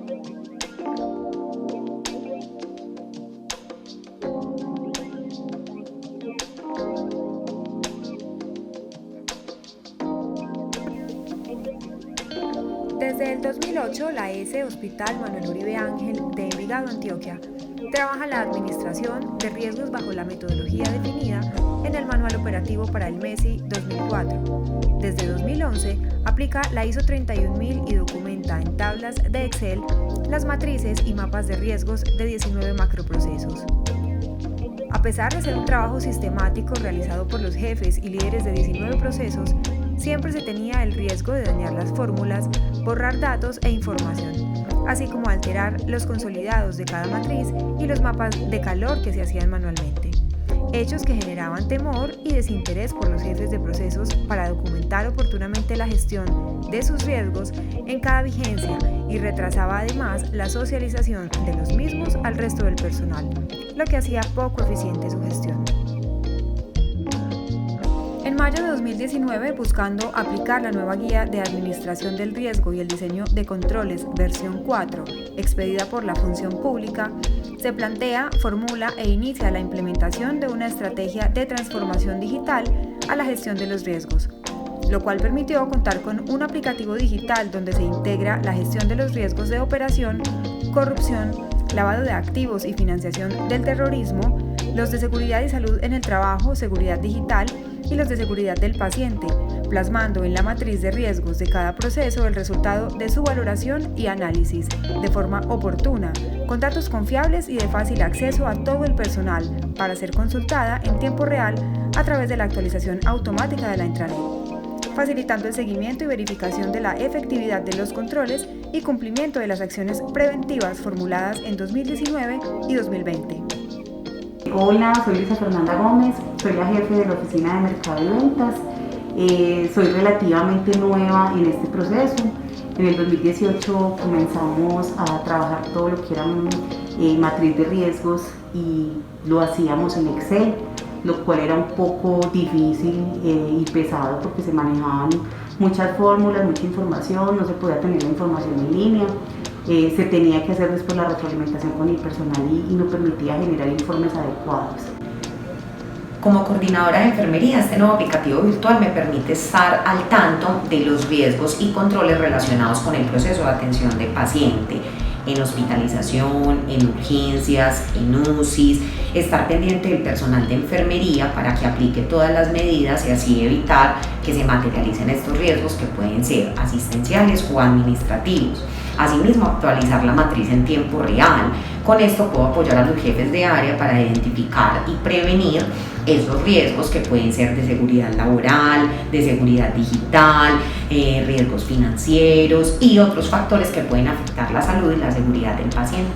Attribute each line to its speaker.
Speaker 1: Desde el 2008, la ES Hospital Manuel Uribe Ángel de Envigado, Antioquia, trabaja la administración de riesgos bajo la metodología definida en el Manual Operativo para el MESI 2004. Desde 2011, aplica la ISO 31000 y documenta en tablas de Excel las matrices y mapas de riesgos de 19 macroprocesos. A pesar de ser un trabajo sistemático realizado por los jefes y líderes de 19 procesos, siempre se tenía el riesgo de dañar las fórmulas, borrar datos e información, así como alterar los consolidados de cada matriz y los mapas de calor que se hacían manualmente. Hechos que generaban temor y desinterés por los jefes de procesos para documentar oportunamente la gestión de sus riesgos en cada vigencia y retrasaba además la socialización de los mismos al resto del personal, lo que hacía poco eficiente su gestión. En mayo de 2019, buscando aplicar la nueva Guía de Administración del Riesgo y el Diseño de Controles versión 4, expedida por la Función Pública, se plantea, formula e inicia la implementación de una estrategia de transformación digital a la gestión de los riesgos, lo cual permitió contar con un aplicativo digital donde se integra la gestión de los riesgos de operación, corrupción, lavado de activos y financiación del terrorismo, los de seguridad y salud en el trabajo, seguridad digital y los de seguridad del paciente, plasmando en la matriz de riesgos de cada proceso el resultado de su valoración y análisis de forma oportuna, con datos confiables y de fácil acceso a todo el personal para ser consultada en tiempo real a través de la actualización automática de la intranet, facilitando el seguimiento y verificación de la efectividad de los controles y cumplimiento de las acciones preventivas formuladas en 2019 y 2020.
Speaker 2: Hola, soy Luisa Fernanda Gómez, soy la jefe de la Oficina de Mercado y Ventas. Soy relativamente nueva en este proceso. En el 2018 comenzamos a trabajar todo lo que era matriz de riesgos y lo hacíamos en Excel, lo cual era un poco difícil y pesado porque se manejaban muchas fórmulas, mucha información, no se podía tener la información en línea. Se tenía que hacer después la retroalimentación con el personal y no permitía generar informes adecuados.
Speaker 3: Como coordinadora de enfermería, este nuevo aplicativo virtual me permite estar al tanto de los riesgos y controles relacionados con el proceso de atención de paciente, en hospitalización, en urgencias, en UCIs, estar pendiente del personal de enfermería para que aplique todas las medidas y así evitar que se materialicen estos riesgos que pueden ser asistenciales o administrativos. Asimismo, actualizar la matriz en tiempo real. Con esto puedo apoyar a los jefes de área para identificar y prevenir esos riesgos que pueden ser de seguridad laboral, de seguridad digital, riesgos financieros y otros factores que pueden afectar la salud y la seguridad del paciente.